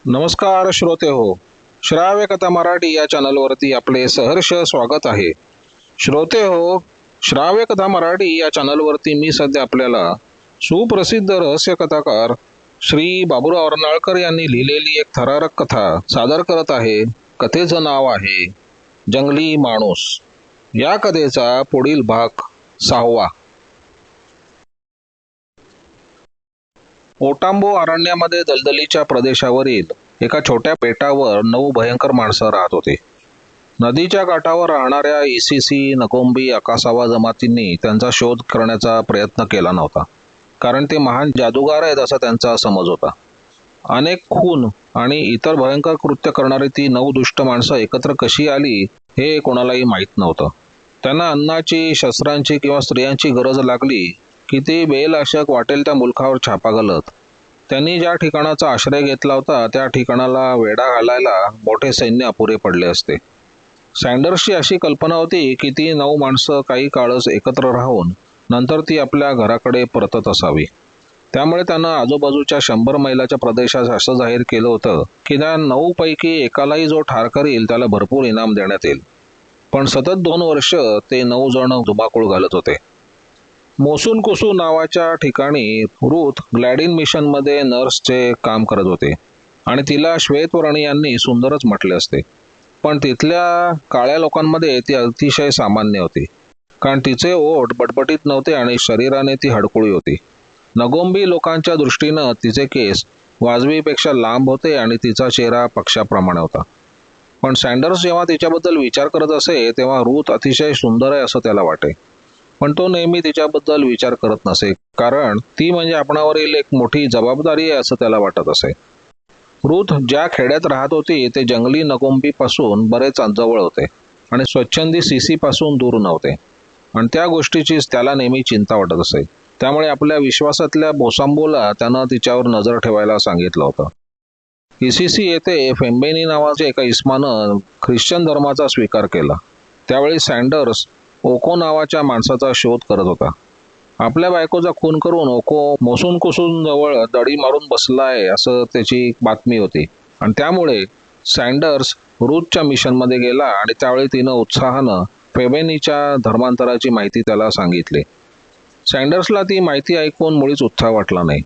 नमस्कार श्रोते हो. श्राव्य कथा मराठी या चॅनलवरती आपले सहर्ष स्वागत आहे. श्रोते हो, श्राव्य कथा मराठी या चॅनलवरती मी सध्या आपल्याला सुप्रसिद्ध रहस्य कथाकार श्री बाबूराव अर्नाळकर यांनी लिहिलेली एक थरारक कथा सादर करत आहे. कथेचं नाव आहे जंगली माणूस. या कथेचा पुढील भाग 6वा. ओटांबो अरण्यामध्ये दलदलीच्या प्रदेशावरील एका छोट्या बेटावर 9 भयंकर माणसं राहत होते. नदीच्या काठावर राहणाऱ्या इसिसी, नकोंबी, अकासावा जमातींनी त्यांचा शोध करण्याचा प्रयत्न केला नव्हता, कारण ते महान जादूगार आहेत असा त्यांचा समज होता. अनेक खून आणि इतर भयंकर कृत्य करणारी ती 9 दुष्ट माणसं एकत्र कशी आली हे कोणालाही माहीत नव्हतं. त्यांना अन्नाची, शस्त्रांची किंवा स्त्रियांची गरज लागली की ती बेलाशक वाटेल त्या मुलखावर छापा घालत. त्यांनी ज्या ठिकाणाचा आश्रय घेतला होता त्या ठिकाणाला वेढा घालायला मोठे सैन्य अपुरे पडले असते. सँडर्सची अशी कल्पना होती की ती 9 माणसं काही काळच एकत्र राहून नंतर ती आपल्या घराकडे परतत असावी. त्यामुळे त्यानं आजूबाजूच्या 100 मैलाच्या प्रदेशात असं जाहीर केलं होतं की त्या 9 पैकी एकालाही जो ठार करील त्याला भरपूर इनाम देण्यात येईल. पण सतत 2 वर्ष ते 9 जण धुमाकूळ घालत होते. मोसुनकुसू नावाच्या ठिकाणी रूथ ग्लॅडिन मिशनमध्ये नर्सचे काम करत होते आणि तिला श्वेतवर्णी यांनी सुंदरच म्हटले असते. पण तिथल्या काळ्या लोकांमध्ये ती अतिशय सामान्य होती, कारण तिचे ओठ बटबटीत नव्हते आणि शरीराने ती हडकुळी होती. नगोंबी लोकांच्या दृष्टीनं तिचे केस वाजवीपेक्षा लांब होते आणि तिचा चेहरा पक्षाप्रमाणे होता. पण सँडर्स जेव्हा तिच्याबद्दल विचार करत असे तेव्हा रूथ अतिशय सुंदर आहे असं त्याला वाटे. पण तो नेहमी तिच्याबद्दल विचार करत नसे, कारण ती म्हणजे आपणावरील एक मोठी जबाबदारी आहे असं त्याला वाटत असे. रूथ ज्या खेड्यात राहत होती ते जंगली नगोंबीपासून बरेच जवळ होते आणि स्वच्छंदी सीसीपासून दूर नव्हते, आणि त्या गोष्टीचीच त्याला नेहमी चिंता वाटत असे. त्यामुळे आपल्या विश्वासातल्या बोसांबोला त्यानं तिच्यावर नजर ठेवायला सांगितलं होतं. इसिसी येथे फेम्बेनी नावाच्या एका इस्मानं ख्रिश्चन धर्माचा स्वीकार केला. त्यावेळी सँडर्स ओको नावाच्या माणसाचा शोध करत होता. आपल्या बायकोचा खून करून ओको मोसुनकुसून जवळ दडी मारून बसला आहे असं त्याची बातमी होती, आणि त्यामुळे सँडर्स रूथच्या मिशनमध्ये गेला आणि त्यावेळी तिनं उत्साहानं फेबेनीच्या धर्मांतराची माहिती त्याला सांगितली. सँडर्सला ती माहिती ऐकून मुळीच उत्साह वाटला नाही.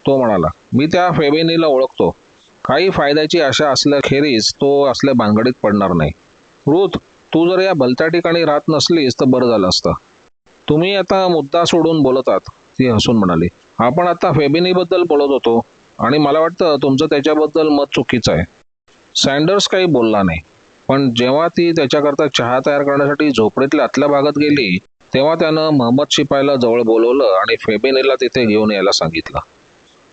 तो म्हणाला, मी त्या फेबेनीला ओळखतो. काही फायद्याची आशा असल्याखेरीज तो असल्या भानगडीत पडणार नाही. रूथ, तू जर या भलत्या ठिकाणी राहत नसलीस तर बरं झालं असतं. तुम्ही आता मुद्दा सोडून बोलत आहात, ती हसून म्हणाली. आपण आता फेबिनीबद्दल बोलत होतो आणि मला वाटतं तुमचं त्याच्याबद्दल मत चुकीचं आहे. सँडर्स काही बोलला नाही, पण जेव्हा ती त्याच्याकरता चहा तयार करण्यासाठी झोपडीतल्या आतल्या भागात गेली तेव्हा त्यानं महम्मद शिपाईला जवळ बोलवलं आणि फेबिनीला तिथे घेऊन यायला सांगितलं.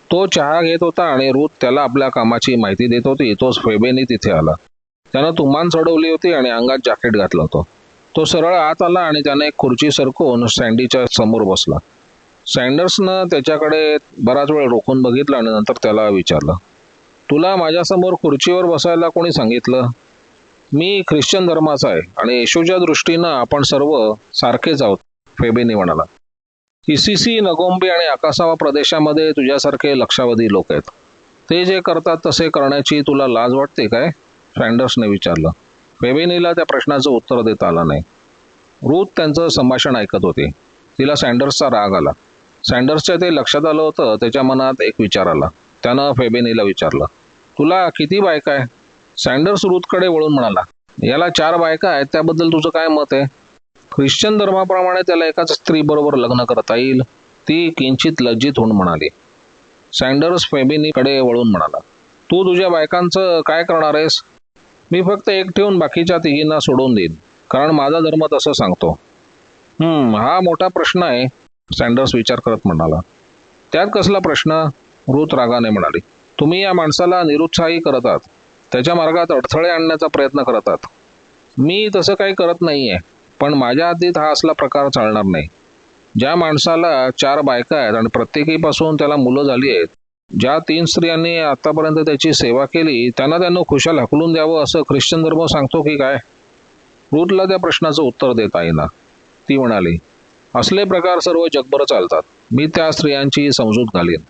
तो चहा घेत होता आणि रूथ त्याला आपल्या कामाची माहिती देत होती. तोच फेबिनी तिथे आला. त्यानं तुमान चढवली होती आणि अंगात जॅकेट घातलं होतं. तो सरळ आत आला आणि त्याने एक खुर्ची सरकवून सँडीच्या समोर बसला. सँडर्सनं त्याच्याकडे बराच वेळ रोखून बघितलं आणि नंतर त्याला विचारलं, तुला माझ्यासमोर खुर्चीवर बसायला कोणी सांगितलं? मी ख्रिश्चन धर्माचा आहे आणि येशूच्या दृष्टीनं आपण सर्व सारखेच आहोत, फेबिनी म्हणाला. इसिसी, नगोंबी आणि अकासावा प्रदेशामध्ये तुझ्यासारखे लक्षावधी लोक आहेत. ते जे करतात तसे करण्याची तुला लाज वाटते काय? सँडर्सने विचारलं. फेबिनीला त्या प्रश्नाचं उत्तर देता आलं नाही. रूथ त्यांचं संभाषण ऐकत होती. तिला सँडर्सचा राग आला. सँडर्सच्या ते लक्षात आलं होतं. त्याच्या मनात एक विचार आला. त्यानं फेबिनीला विचारलं, तुला किती बायका आहे? सँडर्स रूथकडे वळून म्हणाला, याला 4 बायका आहेत. त्याबद्दल तुझं काय मत आहे? ख्रिश्चन धर्माप्रमाणे त्याला एकाच स्त्रीबरोबर लग्न करता येईल, ती किंचित लज्जित होऊन म्हणाली. सँडर्स फेबिनीकडे वळून म्हणाला, तू तुझ्या बायकांचं काय करणार आहेस? मी फक्त एक ठेवून बाकीच्या 3घींना सोडून देईन, कारण माझा धर्म तसं सांगतो. हा मोठा प्रश्न आहे, सँडर्स विचार करत म्हणाला. त्यात कसला प्रश्न? रूथ रागाने म्हणाली. तुम्ही या माणसाला निरुत्साही करत आहात, त्याच्या मार्गात अडथळे आणण्याचा प्रयत्न करत आहात. मी तसं काही करत नाहीये, पण माझ्या हद्दीत हा असला प्रकार चालणार नाही. ज्या माणसाला 4 बायका आहेत आणि प्रत्येकीपासून त्याला मुलं झाली आहेत, ज्या 3 स्त्रियांनी आतापर्यंत त्याची सेवा केली, त्यांना खुशाल हकलून द्यावं असं ख्रिश्चन धर्म सांगतो की काय? रूथला त्या प्रश्नाचं उत्तर देता येईना. ती म्हणाली, असले प्रकार सर्व जगभर चालतात. मी त्या स्त्रियांची समजूत घालीन.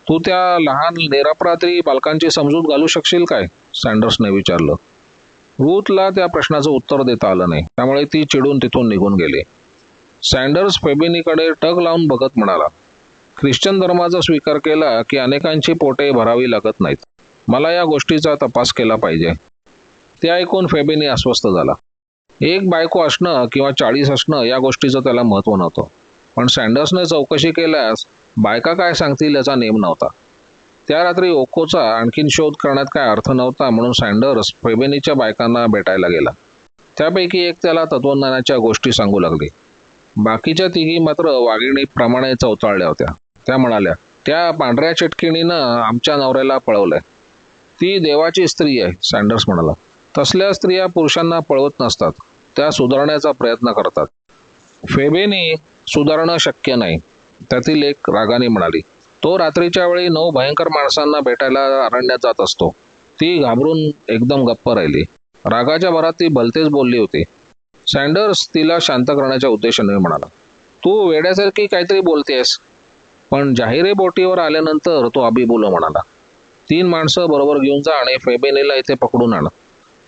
तू त्या लहान निरपराधी बालकांची समजूत घालू शकशील काय? सँडर्सने विचारलं. रूथला त्या प्रश्नाचं उत्तर देता आलं नाही, त्यामुळे ती चिडून तिथून निघून गेली. सँडर्स फेबिनीकडे टक लावून बघत म्हणाला, ख्रिश्चन धर्माचा स्वीकार केला की अनेकांची पोटे भरावी लागत नाहीत. मला या गोष्टीचा तपास केला पाहिजे. ते ऐकून फेबिनी अस्वस्थ झाला. एक बायको असणं किंवा 40 असणं या गोष्टीचं त्याला महत्त्व नव्हतं. पण सँडर्सने चौकशी केल्यास बायका काय सांगतील याचा नेम नव्हता. त्या रात्री ओक्कोचा आणखीन शोध करण्यात काय अर्थ नव्हता, म्हणून सँडर्स फेबिनीच्या बायकांना भेटायला गेला. त्यापैकी एक त्याला तत्वज्ञानाच्या गोष्टी सांगू लागली. बाकीच्या तिघी मात्र वाघिणीप्रमाणे चवताळल्या होत्या. त्या म्हणाल्या, त्या पांढऱ्या चिटकिणीनं आमच्या नवऱ्याला पळवलंय. ती देवाची स्त्री आहे, सँडर्स म्हणाला. तसल्या स्त्रिया पुरुषांना पळवत नसतात, त्या सुधारण्याचा प्रयत्न करतात. फेबिनी, सुधारणं शक्य नाही, त्यातील एक रागाने म्हणाली. तो रात्रीच्या वेळी 9 भयंकर माणसांना भेटायला अरण्यात जात असतो. ती घाबरून एकदम गप्प राहिली. रागाच्या भरात ती भलतेच बोलली होती. सँडर्स तिला शांत करण्याच्या उद्देशाने म्हणाला, तू वेड्यासारखी काहीतरी बोलतेस. पण जाहिरे बोटीवर आल्यानंतर तो अबिबूला म्हणाला, 3 माणसं बरोबर घेऊन जा आणि फेबिनीला इथे पकडून आण.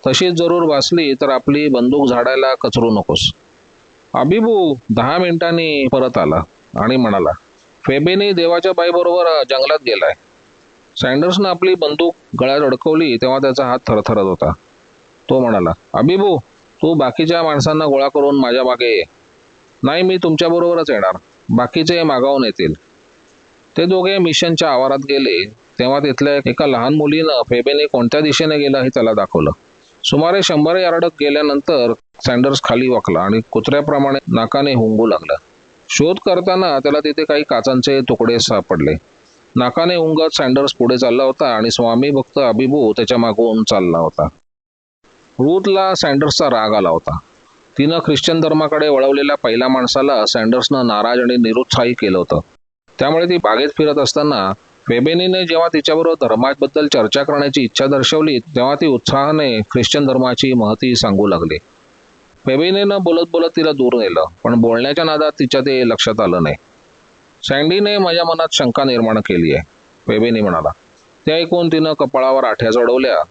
तशीच जरूर वाचली तर आपली बंदूक झाडायला कचरू नकोस. अबिबू 10 मिनिटांनी परत आला आणि म्हणाला, फेबिनी देवाच्या बाईबरोबर जंगलात गेलाय. सँडर्सनं आपली बंदूक गळ्यात अडकवली तेव्हा त्याचा हात थरथरत होता. तो म्हणाला, अबिबू, तू बाकीच्या माणसांना गोळा करून माझ्या मागे ये. नाही, मी तुमच्याबरोबरच येणार. बाकीचे मागावून येतील. ते दोघे मिशनच्या आवारात गेले तेव्हा तिथल्या एका लहान मुलीनं फेबिनी कोणत्या दिशेने गेला हे त्याला दाखवलं. सुमारे 100 यार्ड गेल्यानंतर सँडर्स खाली वाकला आणि कुत्र्याप्रमाणे नाकाने हुंगू लागला. शोध करताना त्याला तिथे काही काचांचे तुकडे सापडले. नाकाने हुंगत सँडर्स पुढे चालला होता आणि स्वामी भक्त अबिबू त्याच्या मागून चालला होता. रूथला सँडर्सचा राग आला होता. तिनं ख्रिश्चन धर्माकडे वळवलेल्या पहिल्या माणसाला सँडर्सनं नाराज आणि निरुत्साही केलं होतं. त्यामुळे ती बागेत फिरत असताना फेबिनीने जेव्हा तिच्याबरोबर धर्माबद्दल चर्चा करण्याची इच्छा दर्शवली तेव्हा ती उत्साहाने ख्रिश्चन धर्माची महती सांगू लागली. फेबिनीनं बोलत बोलत तिला दूर नेलं, पण बोलण्याच्या नादात तिच्या ते लक्षात आलं नाही. सँडीने माझ्या मनात शंका निर्माण केली आहे, फेबिनी म्हणाला. ते ऐकून तिनं कपाळावर आठ्या चढवल्या.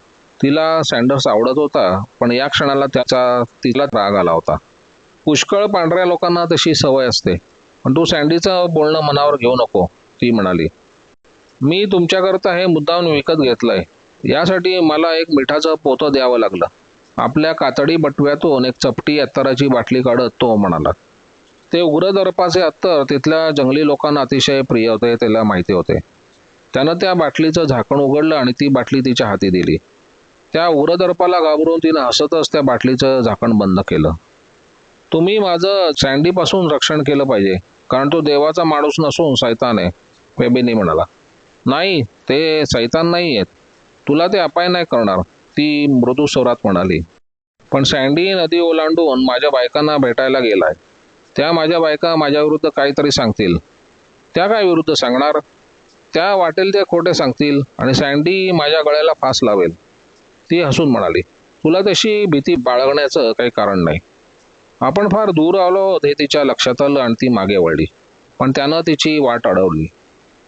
तिला सँडर्स आवडत होता, पण या क्षणाला तिला राग आला होता. पुष्कळ पांढऱ्या लोकांना तशी सवय असते, पण तू सँडीचं बोलणं मनावर घेऊ नको, ती म्हणाली. मी तुमच्याकरता हे मुद्दाम विकत घेतलंय. यासाठी मला एक मिठाचं पोतं द्यावं लागलं. आपल्या कातडी बटव्यातून एक चपटी अत्तराची बाटली काढत तो म्हणाला. ते उग्र दर्पाचे अत्तर तिथल्या जंगली लोकांना अतिशय प्रिय होते, त्याला माहिती होते. त्यानं त्या बाटलीचं झाकण उघडलं आणि ती बाटली तिच्या हाती दिली. त्या उग्र दर्पाला घाबरून तिनं हसतच त्या बाटलीचं झाकण बंद केलं. तुम्ही माझं सँडीपासून रक्षण केलं पाहिजे, कारण तो देवाचा माणूस नसून सैतान आहे, फेबिनी म्हणाला. नाही, ते सैतान नाही आहेत. तुला ते अपाय नाही करणार, ती मृदू स्वरात म्हणाली. पण सँडी नदी ओलांडून माझ्या बायकांना भेटायला गेलाय. त्या माझ्या बायका माझ्या विरुद्ध काहीतरी सांगतील. त्या काय विरुद्ध सांगणार? त्या वाटेल ते खोटे सांगतील आणि सँडी माझ्या गळ्याला फास लावेल, ती हसून म्हणाली. तुला तशी भीती बाळगण्याचं काही कारण नाही. आपण फार दूर आलो हे तिच्या लक्षात आलं आणि ती मागे वळली, पण त्यानं तिची वाट अडवली.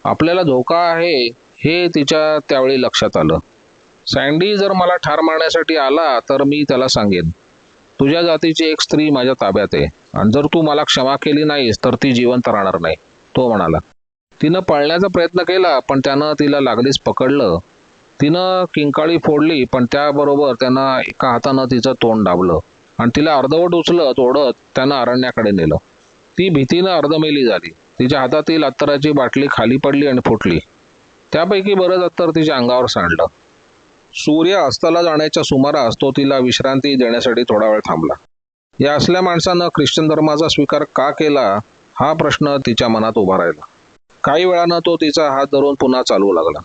आपल्याला धोका आहे हे तिच्या त्यावेळी लक्षात आलं. सँडी जर मला ठार मारण्यासाठी आला तर मी त्याला सांगेन, तुझ्या जातीची एक स्त्री माझ्या ताब्यात आहे आणि जर तू मला क्षमा केली नाहीस तर ती जिवंत राहणार नाही, तो म्हणाला. तिनं पळण्याचा प्रयत्न केला, पण त्यानं तिला लागलीच पकडलं. तिनं किंकाळी फोडली, पण त्याबरोबर त्यानं एका हातानं तिचं तोंड दाबलं आणि तिला अर्धवट उचलत ओढत त्यानं अरण्याकडे नेलं. ती भीतीनं अर्धमेली झाली. तिच्या हातातील अत्तराची बाटली खाली पडली आणि फुटली. त्यापैकी बरंच अत्तर तिच्या अंगावर सांडलं. सूर्य अस्ताला जाण्याच्या सुमारास तो तिला विश्रांती देण्यासाठी थोडा वेळ थांबला. या असल्या माणसानं ख्रिश्चन धर्माचा स्वीकार का केला हा प्रश्न तिच्या मनात उभा राहिला. काही वेळानं तो तिचा हात धरून पुन्हा चालवू लागला.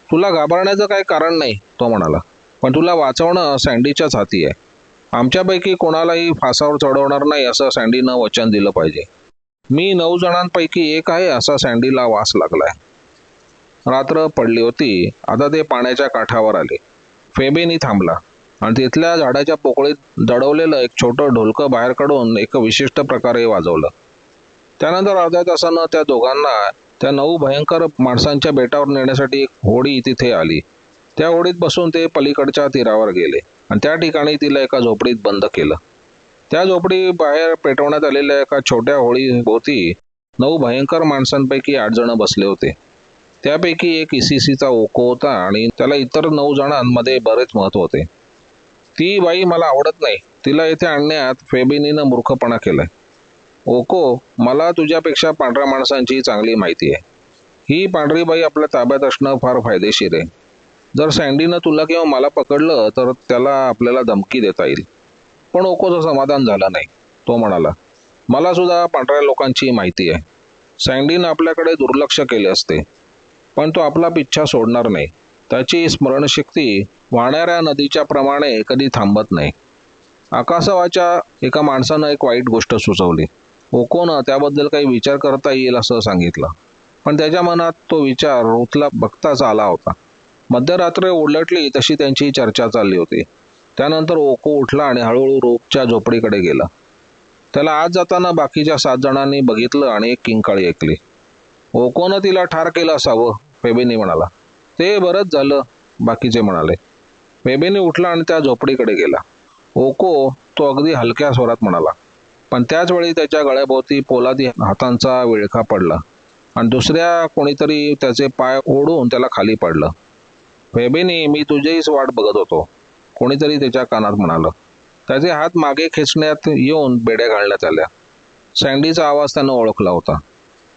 तुला घाबरण्याचं काही कारण नाही, तो म्हणाला, पण तुला वाचवणं सँडीच्याच हाती आहे. आमच्यापैकी कोणालाही फासावर चढवणार नाही असं सँडीनं वचन दिलं पाहिजे. मी 9 जणांपैकी एक आहे असा सँडीला वास लागलाय. रात्र पडली होती. आता ते पाण्याच्या काठावर आले. फेबिनी थांबला आणि तिथल्या झाडाच्या पोकळीत दडवलेलं एक छोटं ढोलकं बाहेर काढून एक विशिष्ट प्रकारे वाजवलं. त्यानंतर अर्ध्या तासानं त्या दोघांना त्या 9 भयंकर माणसांच्या बेटावर नेण्यासाठी एक होडी तिथे आली. त्या होडीत बसून ते पलीकडच्या तीरावर गेले आणि त्या ठिकाणी तिला एका झोपडीत बंद केलं. त्या झोपडी बाहेर पेटवण्यात आलेल्या एका छोट्या होळीभोवती 9 भयंकर माणसांपैकी 8 जण बसले होते. त्यापैकी एक इसीसीचा ओको होता आणि त्याला इतर 9 जणांमध्ये बरेच महत्व होते. ती बाई मला आवडत नाही. तिला इथे आणण्यात फेबिनीनं मूर्खपणा केलाय. ओको, मला तुझ्यापेक्षा पांढऱ्या माणसांची चांगली माहिती आहे. ही पांढरी बाई आपल्या ताब्यात असणं फार फायदेशीर आहे. जर सँडीनं तुला किंवा मला पकडलं तर त्याला आपल्याला धमकी देता येईल. पण ओकोचं समाधान झालं नाही. तो म्हणाला, मला सुद्धा पांढऱ्या लोकांची माहिती आहे. सँडीनं आपल्याकडे दुर्लक्ष केले असते, पण तो आपला पिच्छा सोडणार नाही. त्याची स्मरणशक्ती वाहणाऱ्या नदीच्या प्रमाणे कधी थांबत नाही. आकाशवाच्या एका माणसानं एक वाईट गोष्ट सुचवली. ओकोनं त्याबद्दल काही विचार करता येईल असं सांगितलं, पण त्याच्या मनात तो विचार रुथला बघताच आला होता. मध्यरात्र उलटली तशी त्यांची चर्चा चालली होती. त्यानंतर ओको उठला आणि हळूहळू रूपच्या झोपडीकडे गेला. त्याला आत जाताना बाकीच्या 7 जणांनी बघितलं आणि एक किंकाळी ऐकली. ओकोनं तिला ठार केलं असावं, फेबिनी म्हणाला. ते बरंच झालं, बाकीचे म्हणाले. फेबिनी उठला आणि त्या झोपडीकडे गेला. ओको, तो अगदी हलक्या स्वरात म्हणाला, पण त्याच वेळी त्याच्या गळ्याभोवती पोलादी हातांचा विळखा पडला आणि दुसऱ्या कोणीतरी त्याचे पाय ओढून त्याला खाली पाडलं. फेबिनी, मी तुझीच वाट बघत होतो, कोणीतरी त्याच्या कानात म्हणालं. त्याचे हात मागे खेचण्यात येऊन बेड्या घालण्यात आल्या. सँडीचा आवाज त्यानं ओळखला होता.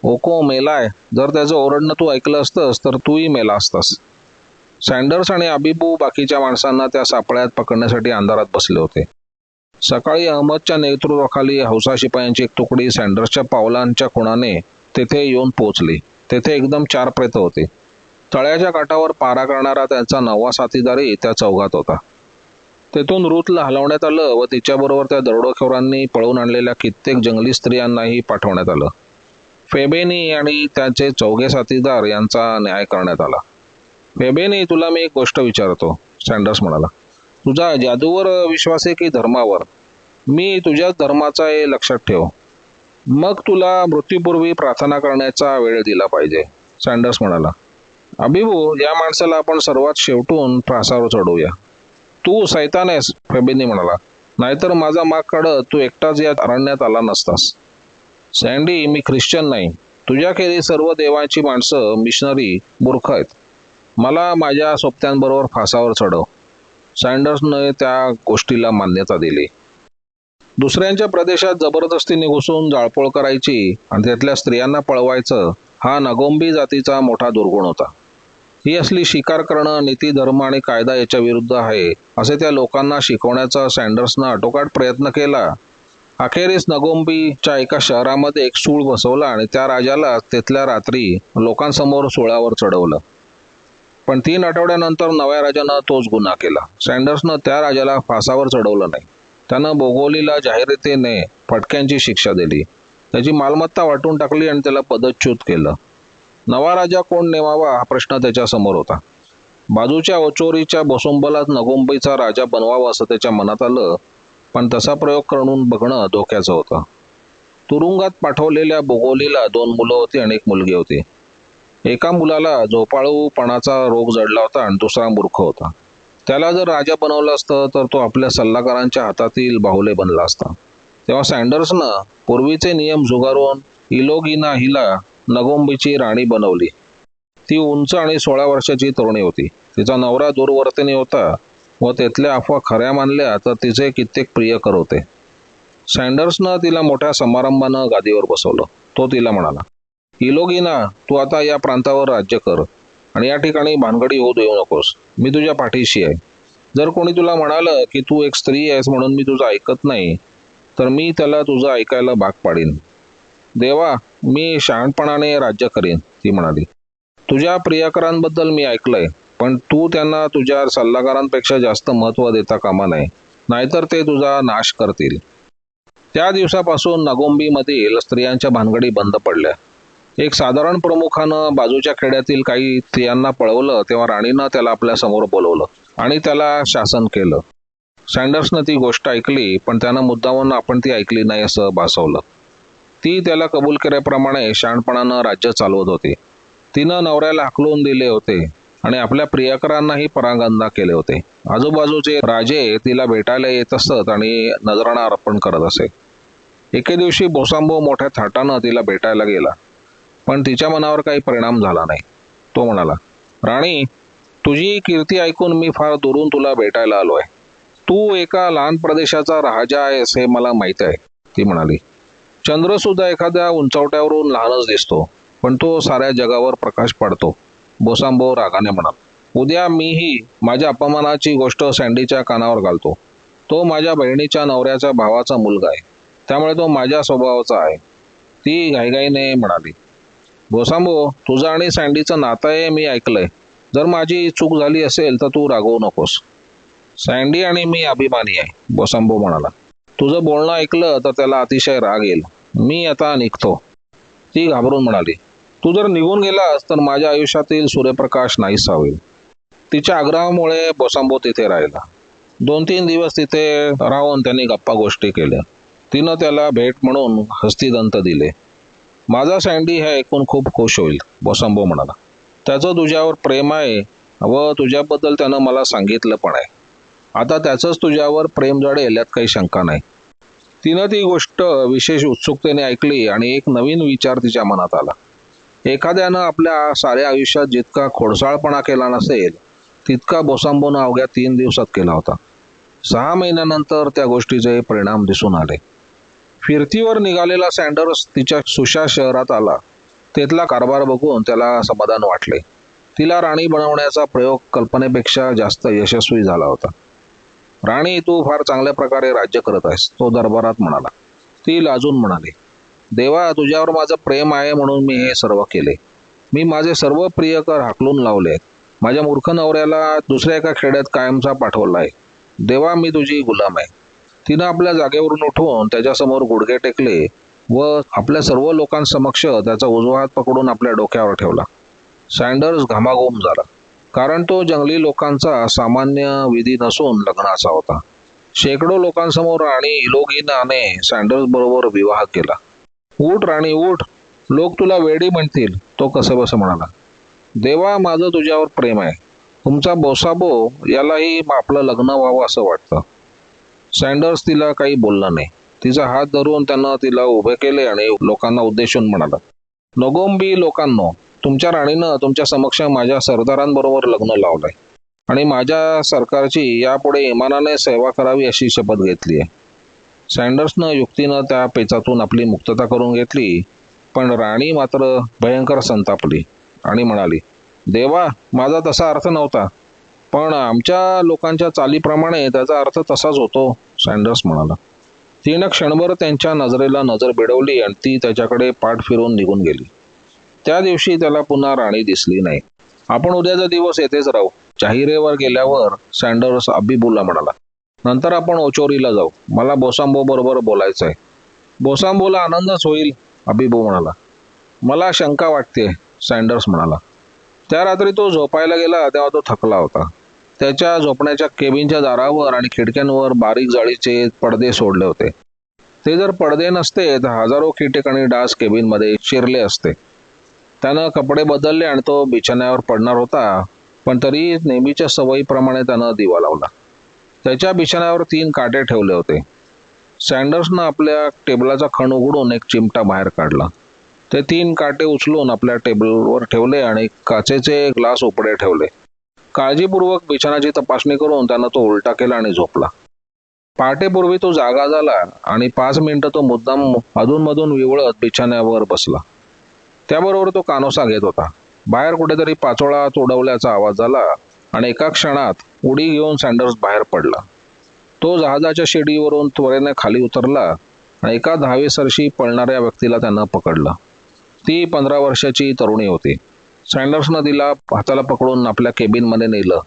ओको मेलाय. जर त्याचं ओरडणं तू ऐकलं असतंस तर तूही मेला असतास. सँडर्स आणि अबिबू बाकीच्या माणसांना त्या सापळ्यात पकडण्यासाठी अंधारात बसले होते. सकाळी अहमदच्या नेतृत्वाखाली हौसा शिपायांची एक तुकडी सँडर्सच्या पावलांच्या खुणाने तेथे येऊन पोहोचली. तेथे एकदम 4 प्रेत होते. तळ्याच्या काठावर पारा करणारा त्यांचा 9वा साथीदारही त्या चौघात होता. तेथून रूथला हलवण्यात आलं व तिच्याबरोबर त्या दरोडेखोरांनी पळवून आणलेल्या कित्येक जंगली स्त्रियांनाही पाठवण्यात आलं. फेबेनी आणि त्याचे 4घे साथीदार यांचा न्याय करण्यात आला. फेबेनी, तुला मी एक गोष्ट विचारतो, सँडर्स म्हणाला. तुझा जादूवर विश्वास आहे की धर्मावर? मी तुझ्याच धर्माचा हे लक्षात ठेव. मग तुला मृत्यूपूर्वी प्रार्थना करण्याचा वेळ दिला पाहिजे, सँडर्स म्हणाला. अबिबू, या माणसाला आपण सर्वात शेवटून फासावर चढवूया. तू सैतान आहेस, फेबेनी म्हणाला. नाहीतर माझा माग काढत तू एकटाच या अरण्यात आला नसतास. सँडी, मी ख्रिश्चन नाही. तुझ्याखेरीज सर्व देवांची माणसं मिशनरी मूर्ख आहेत. मला माझ्या सोबत्यांबरोबर फासावर चढव. सँडर्सने त्या गोष्टीला मान्यता दिली. दुसऱ्यांच्या प्रदेशात जबरदस्तीने घुसून जाळपोळ करायची आणि त्यातल्या स्त्रियांना पळवायचं हा नगोंबी जातीचा मोठा दुर्गुण होता. ही असली शिकार करणं नीती, धर्म आणि कायदा याच्या विरुद्ध आहे असे त्या लोकांना शिकवण्याचा सँडर्सनं आटोकाट प्रयत्न केला. अखेरीस नगोंबीच्या एका शहरामध्ये एक सूळ बसवला आणि त्या राजाला तिथल्या रात्री लोकांसमोर सुळावर चढवलं. पण 3 आठवड्यानंतर नव्या राजानं तोच गुन्हा केला. सँडर्सनं त्या राजाला फासावर चढवलं नाही. त्यानं बोगोलीला जाहीरतेने फटक्यांची शिक्षा दिली. त्याची मालमत्ता वाटून टाकली आणि त्याला पदच्युत केलं. नवा राजा कोण नेमावा हा प्रश्न त्याच्या समोर होता. बाजूच्या ओचोरीच्या बोसुंबलात नगोंबीचा राजा बनवावा असं त्याच्या मनात आलं, पण तसा प्रयोग करून बघणं धोक्याचं होतं. तुरुंगात पाठवलेल्या बोगोलीला 2 मुलं होती आणि 1 मुलगी होती. एका मुलाला झोपाळूपणाचा रोग जडला होता आणि दुसरा मूर्ख होता. त्याला जर राजा बनवलं असतं तर तो आपल्या सल्लागारांच्या हातातील बाहुले बनला असता. तेव्हा सँडर्सनं पूर्वीचे नियम झुगारून इलोगिना हिला नगोंबीची राणी बनवली. ती उंच आणि 16 वर्षाची तरुणी होती. तिचा नवरा दुर्वर्तनी होता व तिथल्या अफवा खऱ्या मानल्या तर तिचे कित्येक प्रियकर होते. सँडर्सनं तिला मोठ्या समारंभानं गादीवर बसवलं. तो तिला म्हणाला, इलोगिना, तू आता या प्रांतावर राज्य कर आणि या ठिकाणी भानगडी होऊ देऊ नकोस. मी तुझ्या पाठीशी आहे. जर कोणी तुला म्हणालं की तू एक स्त्री आहेस म्हणून मी तुझं ऐकत नाही, तर मी त्याला तुझं ऐकायला भाग पाडीन. देवा, मी शहाणपणाने राज्य करीन, ती म्हणाली. तुझ्या प्रियकरांबद्दल मी ऐकलंय, पण तू त्यांना तुझ्या सल्लागारांपेक्षा जास्त महत्त्व देता कामा नये, नाहीतर ते तुझा नाश करतील. त्या दिवसापासून नगोंबीमधील स्त्रियांच्या भानगडी बंद पडल्या. एक साधारण प्रमुखानं बाजूच्या खेड्यातील काही स्त्रियांना पळवलं तेव्हा राणीनं त्याला आपल्या समोर बोलवलं आणि त्याला शासन केलं. सँडर्सनं ती गोष्ट ऐकली, पण त्यानं मुद्दामून आपण ती ऐकली नाही असं भासवलं. ती त्याला कबूल केल्याप्रमाणे शहाणपणानं राज्य चालवत होती. तिनं नवऱ्याला हाकलून दिले होते आणि आपल्या प्रियकरांनाही परांगंदा केले होते. आजूबाजूचे राजे तिला भेटायला येत असत आणि नजराणा अर्पण करत असे. एके दिवशी बोसांबो मोठ्या थाटानं तिला भेटायला गेला, पण तिच्या मनावर काही परिणाम झाला नाही. तो म्हणाला, राणी, तुझी कीर्ती ऐकून मी फार दुरून तुला भेटायला आलो आहे. तू एका लहान प्रदेशाचा राजा आहेस हे मला माहीत आहे. ती म्हणाली, चंद्र सुद्धा एखाद्या उंचवट्यावरून लहानच दिसतो, पण तो साऱ्या जगावर प्रकाश पाडतो. बोसांबो रागाने म्हणाला, उद्या मीही माझ्या अपमानाची गोष्ट सँडीच्या कानावर घालतो. तो माझ्या बहिणीच्या नवऱ्याच्या भावाचा मुलगा आहे, त्यामुळे तो माझ्या स्वभावाचा आहे. ती घाईघाईने म्हणाली, बोसांबो, तुझं आणि सँडीचं नातं आहे मी ऐकलंय. जर माझी चूक झाली असेल तर तू रागवू नकोस. सँडी आणि मी अभिमानी आहे, बोसांबो म्हणाला. तुझं बोलणं ऐकलं तर त्याला अतिशय राग येईल. मी आता निघतो. ती घाबरून म्हणाली, तू जर निघून गेलास तर माझ्या आयुष्यातील सूर्यप्रकाश नाहीसा होईल. तिच्या आग्रहामुळे बोसांबो तिथे राहिला. 2-3 दिवस तिथे राहून त्यांनी गप्पा गोष्टी केल्या. तिनं त्याला भेट म्हणून हस्तिदंत दिले. माझा सँडी हे ऐकून खूप खुश होईल, बोसांबो म्हणाला. त्याचं तुझ्यावर प्रेम आहे व तुझ्याबद्दल त्यानं मला सांगितलं पण आहे. आता त्याचंच तुझ्यावर प्रेम जडेल यात काही शंका नाही. तिनं ती गोष्ट विशेष उत्सुकतेने ऐकली आणि एक नवीन विचार तिच्या मनात आला. एखाद्यानं आपल्या साऱ्या आयुष्यात जितका खोडसाळपणा केला नसेल तितका बोसांबोनं अवघ्या 3 दिवसात केला होता. 6 महिन्यानंतर त्या गोष्टीचे परिणाम दिसून आले. फिरतीवर निघालेला सँडर्स तिच्या सुशा शहरात आला. तिथला कारभार बघून त्याला समाधान वाटले. तिला राणी बनवण्याचा प्रयोग कल्पनेपेक्षा जास्त यशस्वी झाला होता. राणी, तू फार चांगल्या प्रकारे राज्य करत आहेस, तो दरबारात म्हणाला. ती लाजून म्हणाली, देवा, तुझ्यावर माझं प्रेम आहे म्हणून मी हे सर्व केले. मी माझे सर्व प्रियकर हाकलून लावले. माझ्या मूर्ख नवऱ्याला दुसऱ्या एका खेड्यात कायमचा पाठवला आहे. देवा, मी तुझी गुलाम आहे. तिनं आपल्या जागेवरून उठवून त्याच्यासमोर गुडघे टेकले व आपल्या सर्व लोकांसमक्ष त्याचा उजवा हात पकडून आपल्या डोक्यावर ठेवला. सँडर्स घामाघूम झाला, कारण तो जंगली लोकांचा सामान्य विधी नसून लग्नाचा होता. शेकडो लोकांसमोर राणी इलोगिनाने सँडर्स बरोबर विवाह केला. उठ राणी, उठ, लोक तुला वेडी म्हणतील, तो कसंबसं म्हणाला. देवा, माझं तुझ्यावर प्रेम आहे. तुमचा बोसांबो यालाही आपलं लग्न व्हावं असं वाटतं. सँडर्स तिला काही बोलला नाही. तिचा हात धरून त्यानं तिला उभे केले आणि लोकांना उद्देशून म्हणाला, नगोंबी लोकांनो, तुमच्या राणीनं तुमच्या समक्ष माझ्या सरदारांबरोबर लग्न लावलंय आणि माझ्या सरकारची यापुढे इमानाने सेवा करावी अशी शपथ घेतली आहे. सँडर्सनं युक्तीनं त्या पेचातून आपली मुक्तता करून घेतली, पण राणी मात्र भयंकर संतापली आणि म्हणाली, देवा, माझा तसा अर्थ नव्हता, पण आमच्या लोकांच्या चालीप्रमाणे त्याचा अर्थ तसाच होतो, सँडर्स म्हणाला. तिनं क्षणभर त्यांच्या नजरेला नजर भिडवली आणि ती त्याच्याकडे पाठ फिरून निघून गेली. त्या दिवशी त्याला पुन्हा राणी दिसली नाही. आपण उद्याचा दिवस येथेच राहू, जाहिरेवर गेल्यावर सँडर्स अबिबूला म्हणाला. नंतर आपण ओचोरीला जाऊ. मला बोसांबो बरोबर बोलायचं आहे. बोसांबोला आनंदच होईल, अबिबू म्हणाला. मला शंका वाटते, सँडर्स म्हणाला. त्या रात्री तो झोपायला गेला तेव्हा तो थकला होता. त्याच्या झोपण्याच्या केबिनच्या दारावर आणि खिडक्यांवर बारीक जाळीचे पडदे सोडले होते. ते जर पडदे नसते तर हजारो कीटक आणि डास केबिनमध्ये शिरले असते. त्यानं कपडे बदलले आणि तो बिछाण्यावर पडणार होता, पण तरी नेहमीच्या सवयीप्रमाणे त्यानं दिवा लावला. त्याच्या बिछाण्यावर 3 काटे ठेवले होते. सँडर्सनं आपल्या टेबलाचा खण उघडून एक चिमटा बाहेर काढला. ते 3 काटे उचलून आपल्या टेबलवर ठेवले आणि काचेचे ग्लास उपडे ठेवले. काळजीपूर्वक बिछाण्याची तपासणी करून त्यानं तो उलटा केला आणि झोपला. पहाटेपूर्वी तो जागा झाला आणि 5 मिनिटं तो मुद्दाम अधूनमधून विवळत बिछाण्यावर बसला. त्याबरोबर तो कानोसा घेत होता. बाहेर कुठेतरी पाचोळा तोडवल्याचा आवाज झाला आणि एका क्षणात उडी घेऊन सँडर्स बाहेर पडला. तो जहाजाच्या शिडीवरून त्वरेने खाली उतरला आणि एका धावेसरशी पळणाऱ्या व्यक्तीला त्यानं पकडलं. ती 15 वर्षाची तरुणी होती. सँडर्सनं तिला हाताला पकडून आपल्या केबिनमध्ये नेलं.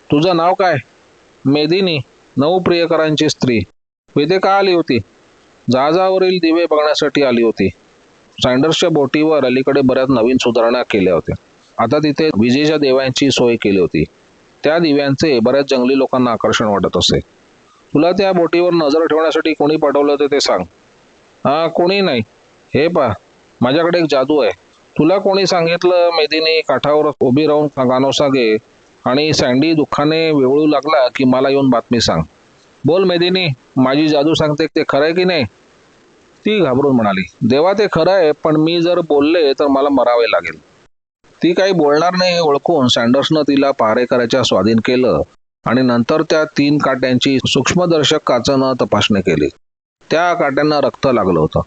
तुझं नाव काय? मेदिनी, 9 प्रियकरांची स्त्री. इथे का आली होती? जहाजावरील दिवे बघण्यासाठी आली होती. सँडर्सच्या बोटीवर अलीकडे बऱ्याच नवीन सुधारणा केल्या होत्या. आता तिथे विजेच्या दिव्यांची सोय केली होती. त्या दिव्यांचे बऱ्याच जंगली लोकांना आकर्षण वाटत असे. तुला त्या बोटीवर नजर ठेवण्यासाठी कोणी पाठवलं होतं ते सांग. कोणी नाही. हे पा, माझ्याकडे एक जादू आहे. तुला कोणी सांगितलं मेदिनी काठावर उभी राहून गाणं सागे आणि सँडी दुःखाने वेवळू लागला की मला येऊन बातमी सांग. बोल मेदिनी, माझी जादू सांगते ते खरं आहे की नाही? ती घाबरून म्हणाली, देवा ते खरं आहे, पण मी जर बोलले तर मला मरावे लागेल. ती काही बोलणार नाही हे ओळखून सँडर्सनं तिला पहारेकऱ्याच्या स्वाधीन केलं आणि नंतर त्या 3 काट्यांची सूक्ष्मदर्शक काचनं तपासणी केली. त्या काट्यांना रक्त लागलं होतं.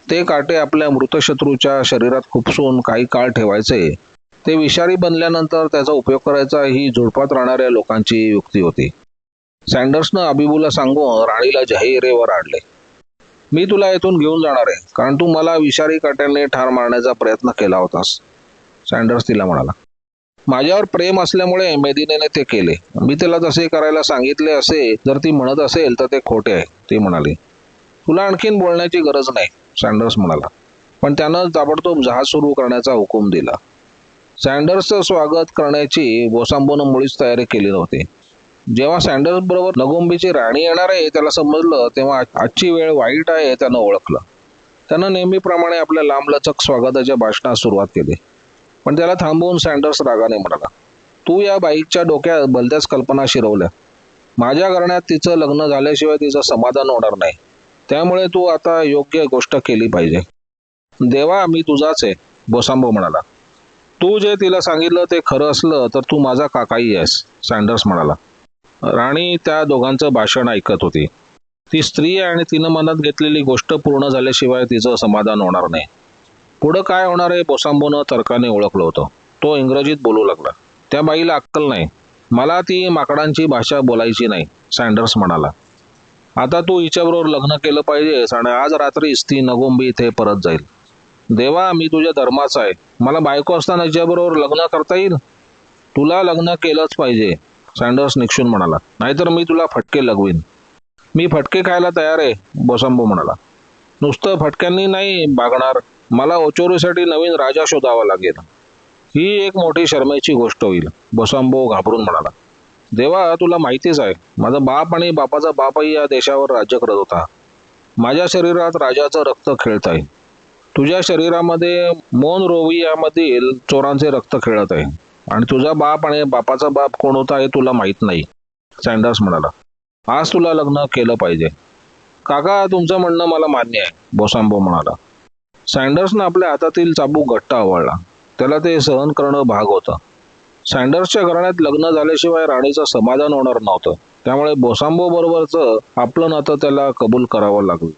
ते काटे आपल्या मृत शत्रूच्या शरीरात खुपसून काही काळ ठेवायचे. ते विषारी बनल्यानंतर त्याचा उपयोग करायचा ही झुडपात राहणाऱ्या लोकांची युक्ती होती. सँडर्सनं अबिबूला सांगून राणीला जहिरेवर आणले. मी तुला येथून घेऊन जाणार आहे, कारण तू मला विषारी काट्याने ठार मारण्याचा प्रयत्न केला होतास. सँडर्स तिला म्हणाला. माझ्यावर प्रेम असल्यामुळे मेदिनीने ते केले. मी तिला तसे करायला सांगितले असे जर ती म्हणत असेल तर ते खोटे आहे, ती म्हणाली. तुला आणखीन बोलण्याची गरज नाही, सँडर्स म्हणाला. पण त्यानं ताबडतोब जहाज सुरू करण्याचा हुकूम दिला. सँडर्सचं स्वागत करण्याची बोसांबोनं मुळीच तयारी केली नव्हती. जेव्हा सँडर्स बरोबर नगोंबीची राणी येणार आहे त्याला समजलं, तेव्हा आजची वेळ वाईट आहे हे त्यानं ओळखलं. त्यानं नेहमीप्रमाणे आपल्या लांबलचक स्वागताच्या भाषणास सुरुवात केली. पण त्याला थांबवून सँडर्स रागाने म्हणाला, तू या बाईच्या डोक्यात भलत्याच कल्पना शिरवल्या. माझ्या घराण्यात तिचं लग्न झाल्याशिवाय तिचं समाधान होणार नाही. त्यामुळे तू आता योग्य गोष्ट केली पाहिजे. देवा, मी तुझाच आहे, बोसांबो म्हणाला. तू जे तिला सांगितलं ते खरं असलं तर तू माझा काकाही आहेस, सँडर्स म्हणाला. राणी त्या दोघांचं भाषण ऐकत होती. ती स्त्री आहे आणि तिनं मनात घेतलेली गोष्ट पूर्ण झाल्याशिवाय तिचं समाधान होणार नाही. पुढं काय होणार आहे बोसांबोनं तर्काने ओळखलं होतं. तो इंग्रजीत बोलू लागला. त्या बाईला अक्कल नाही. मला ती माकडांची भाषा बोलायची नाही, सँडर्स म्हणाला. आता तू हिच्याबरोबर लग्न केलं पाहिजेस आणि आज रात्रीच ती नगोंबी इथे परत जाईल. देवा, मी तुझ्या धर्माचा आहे. मला बायको असताना हिच्याबरोबर लग्न करता येईल? तुला लग्न केलंच पाहिजे, सँडर्स निक्षून म्हणाला. नाहीतर मी तुला फटके लगवीन. मी फटके खायला तयार आहे, बोसांबो म्हणाला. नुसतं फटक्यांनी नाही भागणार. मला ओचोरीसाठी नवीन राजा शोधावा लागेल. ही एक मोठी शरमेची गोष्ट होईल, बोसांबो घाबरून म्हणाला. देवा, तुला माहितीच आहे, माझा बाप आणि बापाचा बापही या देशावर राज्य करत होता. माझ्या शरीरात राजाचं रक्त खेळत आहे. तुझ्या शरीरामध्ये मोनरोवियामधील चोरांचे रक्त खेळत आहे. आणि तुझा बाप आणि बापाचा बाप कोण होता हे तुला माहीत नाही, सँडर्स म्हणाला. आज तुला लग्न केलं पाहिजे. काका, तुमचं म्हणणं मला मान्य आहे, बोसांबो म्हणाला. सँडर्सनं आपल्या हातातील चाबूक घट्ट आवळला. त्याला ते सहन करणं भाग होतं. सँडर्सच्या घराण्यात लग्न झाल्याशिवाय राणीचं समाधान होणार नव्हतं. त्यामुळे बोसांबो बरोबरचं आपलं नातं त्याला कबूल करावं लागलं.